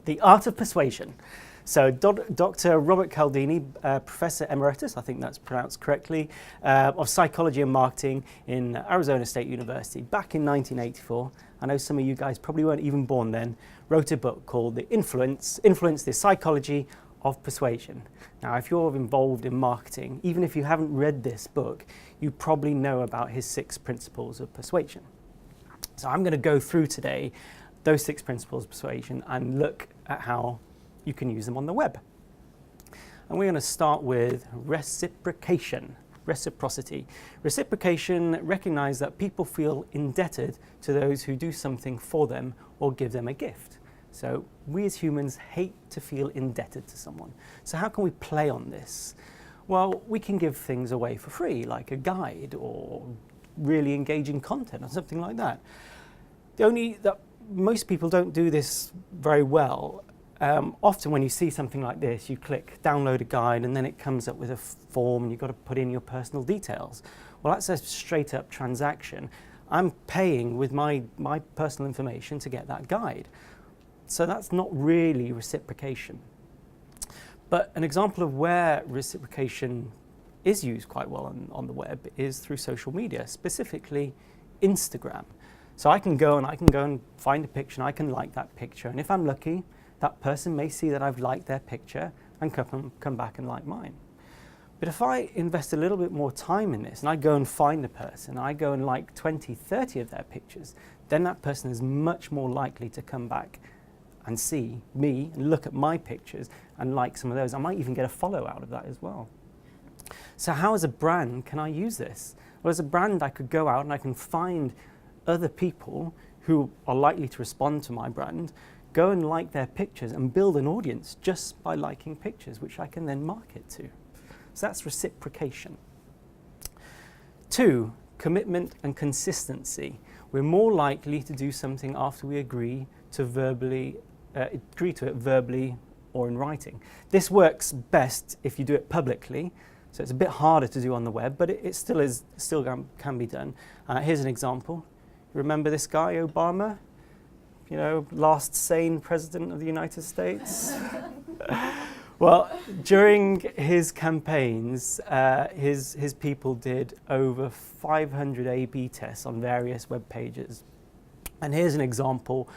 The Art of Persuasion. So Dr. Robert Cialdini, Professor Emeritus, I think that's pronounced correctly, of Psychology and Marketing in Arizona State University back in 1984. I know some of you guys probably weren't even born then, wrote a book called The Influence, the Psychology of Persuasion. Now, if you're involved in marketing, even if you haven't read this book, you probably know about his 6 principles of persuasion. So I'm going to go through today those 6 principles of persuasion and look at how you can use them on the web. And we're going to start with reciprocation, reciprocity. Reciprocation recognizes that people feel indebted to those who do something for them or give them a gift. So we as humans hate to feel indebted to someone. So how can we play on this? Well, we can give things away for free, like a guide or really engaging content or something like that. The only that most people don't do this very well. Often when you see something like this, you click download a guide and then it comes up with a form and you've got to put in your personal details. Well, that's a straight up transaction. I'm paying with my personal information to get that guide. So that's not really reciprocation. But an example of where reciprocation is used quite well on the web is through social media, specifically Instagram. So I can go and find a picture and I can like that picture. And if I'm lucky, that person may see that I've liked their picture and come back and like mine. But if I invest a little bit more time in this and I go and find the person, I go and like 20, 30 of their pictures, then that person is much more likely to come back and see me and look at my pictures and like some of those. I might even get a follow out of that as well. So how as a brand can I use this? Well, as a brand I could go out and I can find other people who are likely to respond to my brand, go and like their pictures and build an audience just by liking pictures, which I can then market to. So that's reciprocation. 2, commitment and consistency. We're more likely to do something after we agree to it verbally or in writing. This works best if you do it publicly, so it's a bit harder to do on the web, but it still can be done. Here's an example. Remember this guy, Obama? You know, last sane president of the United States? Well, during his campaigns, his people did over 500 A/B tests on various web pages. And here's an example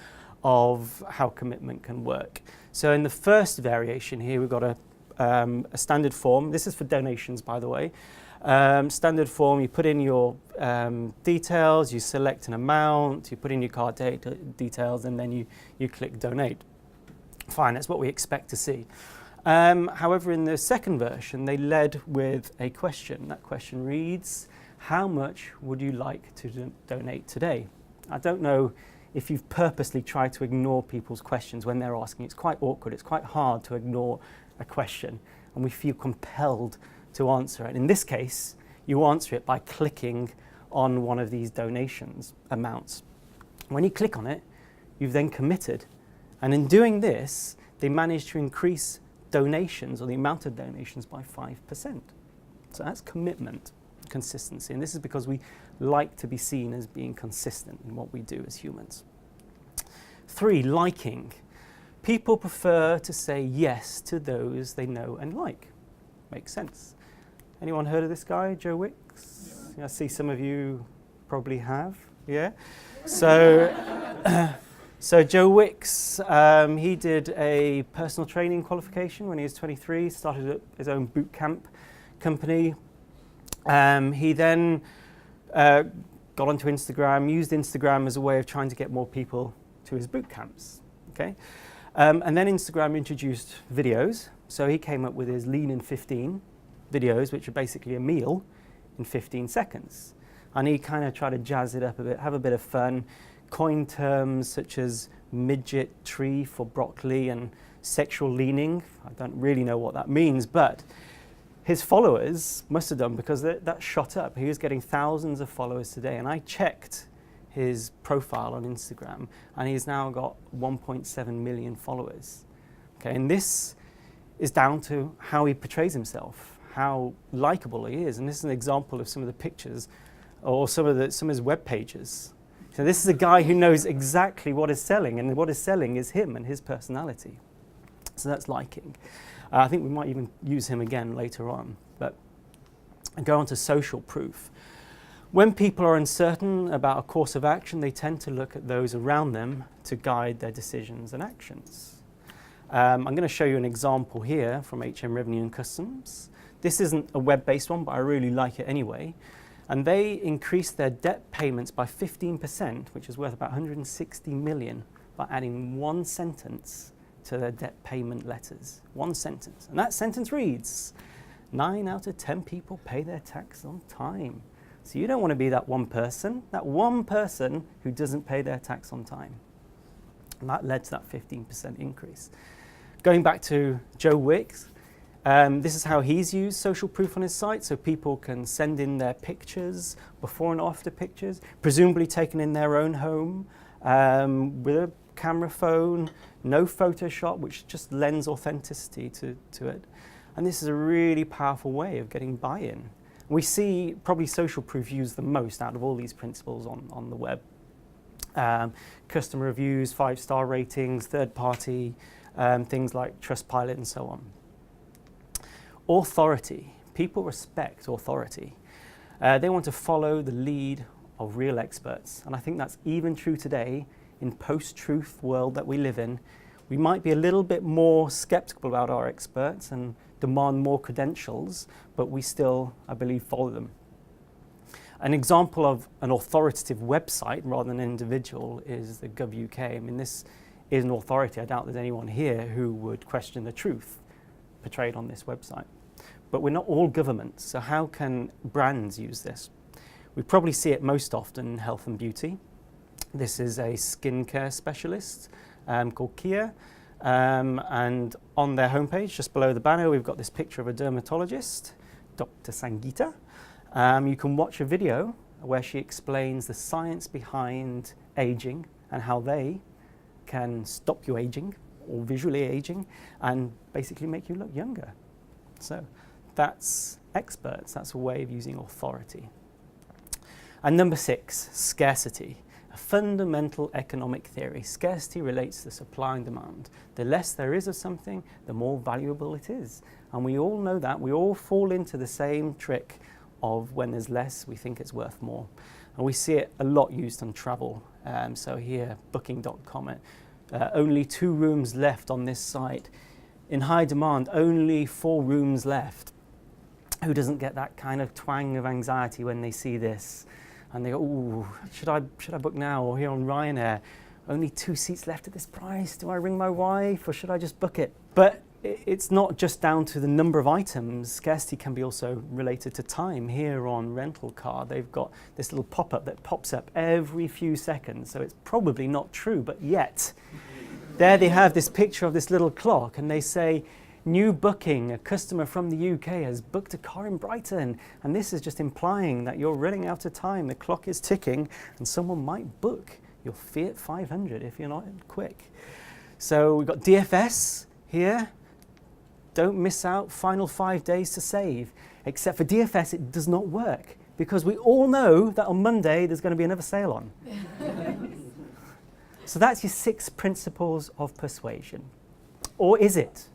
of how commitment can work. So in the first variation here, we've got a standard form. This is for donations, by the way. Standard form, you put in your details, you select an amount, you put in your card details, and then you click donate. Fine, that's what we expect to see. However, in the second version, they led with a question. That question reads, how much would you like to donate today? I don't know if you've purposely tried to ignore people's questions when they're asking. It's quite awkward. It's quite hard to ignore a question, and we feel compelled to answer it. In this case, you answer it by clicking on one of these donations amounts. When you click on it, you've then committed. And in doing this, they managed to increase donations, or the amount of donations, by 5%. So that's commitment, consistency. And this is because we like to be seen as being consistent in what we do as humans. 3, liking. People prefer to say yes to those they know and like. Makes sense. Anyone heard of this guy, Joe Wicks? Yeah. I see some of you probably have. Yeah. So, so Joe Wicks, he did a personal training qualification when he was 23. Started his own boot camp company. He then got onto Instagram, used Instagram as a way of trying to get more people to his boot camps. Okay. And then Instagram introduced videos. So he came up with his Lean in 15 videos, which are basically a meal in 15 seconds. And he kind of tried to jazz it up a bit, have a bit of fun, coin terms such as midget tree for broccoli and sexual leaning. I don't really know what that means, but his followers must have done, because that shot up. He was getting thousands of followers today. And I checked his profile on Instagram, and he's now got 1.7 million followers. Okay, and this is down to how he portrays himself, how likable he is. And this is an example of some of the pictures or some of his web pages. So this is a guy who knows exactly what is selling, and what is selling is him and his personality. So that's liking. I think we might even use him again later on. But go on to social proof. When people are uncertain about a course of action, they tend to look at those around them to guide their decisions and actions. I'm going to show you an example here from HM Revenue and Customs. This isn't a web-based one, but I really like it anyway. And they increased their debt payments by 15%, which is worth about 160 million, by adding one sentence to their debt payment letters. One sentence. And that sentence reads, 9 out of 10 people pay their tax on time. So you don't want to be that one person who doesn't pay their tax on time. And that led to that 15% increase. Going back to Joe Wicks, this is how he's used social proof on his site, so people can send in their pictures, before and after pictures, presumably taken in their own home, with a camera phone, no Photoshop, which just lends authenticity to it. And this is a really powerful way of getting buy-in. We see probably social proof used the most out of all these principles on the web. Customer reviews, 5-star ratings, third-party, things like Trustpilot and so on. Authority. People respect authority. They want to follow the lead of real experts. And I think that's even true today in post-truth world that we live in. We might be a little bit more skeptical about our experts and demand more credentials, but we still, I believe, follow them. An example of an authoritative website rather than an individual is the Gov.uk. I mean, this is an authority. I doubt there's anyone here who would question the truth portrayed on this website. But we're not all governments, so how can brands use this? We probably see it most often in health and beauty. This is a skincare specialist called Kia. And on their homepage, just below the banner, we've got this picture of a dermatologist, Dr. Sangeeta. You can watch a video where she explains the science behind aging and how they can stop you aging or visually aging and basically make you look younger. So that's experts. That's a way of using authority. And number 6, scarcity. A fundamental economic theory. Scarcity relates to supply and demand. The less there is of something, the more valuable it is. And we all know that. We all fall into the same trick of when there's less, we think it's worth more. And we see it a lot used on travel. So here, booking.com, only 2 rooms left on this site. In high demand, only 4 rooms left. Who doesn't get that kind of twang of anxiety when they see this? And they go, ooh, should I book now? Or here on Ryanair, only 2 seats left at this price. Do I ring my wife or should I just book it? But it's not just down to the number of items. Scarcity can be also related to time. Here on Rental Car, they've got this little pop-up that pops up every few seconds. So it's probably not true, but yet there they have this picture of this little clock and they say, new booking, a customer from the UK has booked a car in Brighton. And this is just implying that you're running out of time. The clock is ticking and someone might book your Fiat 500 if you're not quick. So we've got DFS here. Don't miss out, final 5 days to save. Except for DFS, it does not work because we all know that on Monday there's going to be another sale on. So that's your 6 principles of persuasion. Or is it?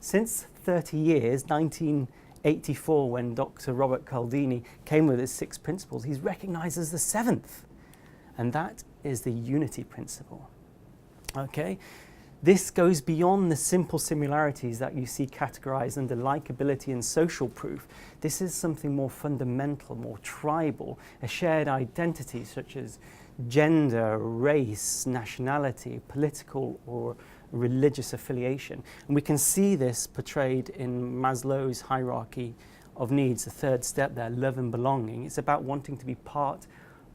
Since 30 years, 1984, when Dr. Robert Cialdini came with his 6 principles, he's recognized as the 7th. And that is the unity principle. Okay? This goes beyond the simple similarities that you see categorized under likability and social proof. This is something more fundamental, more tribal, a shared identity such as gender, race, nationality, political or religious affiliation. And we can see this portrayed in Maslow's hierarchy of needs, the 3rd step there, love and belonging. It's about wanting to be part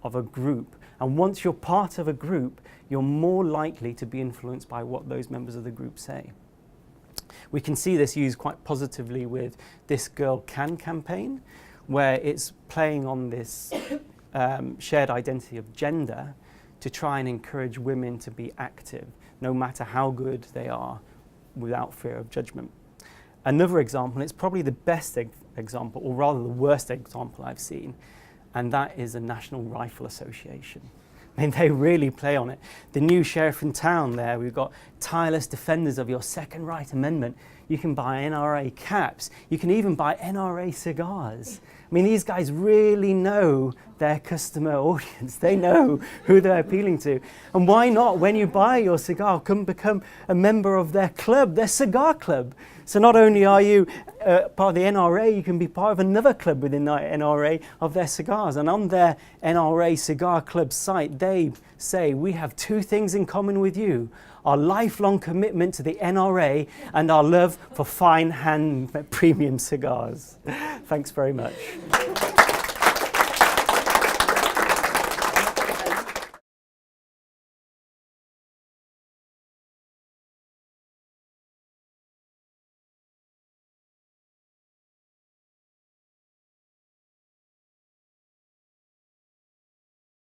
of a group. And once you're part of a group, you're more likely to be influenced by what those members of the group say. We can see this used quite positively with This Girl Can campaign, where it's playing on this shared identity of gender to try and encourage women to be active, no matter how good they are, without fear of judgment. Another example, and it's probably the best example, or rather the worst example I've seen, and that is the National Rifle Association. I mean, they really play on it. The new sheriff in town there, we've got tireless defenders of your Second Right Amendment. You can buy NRA caps. You can even buy NRA cigars. I mean, these guys really know their customer audience. They know who they're appealing to. And why not, when you buy your cigar, come become a member of their club, their cigar club. So not only are you part of the NRA, you can be part of another club within the NRA of their cigars. And on their NRA Cigar Club site, they say, we have two things in common with you: our lifelong commitment to the NRA and our love for fine hand premium cigars. Thanks very much.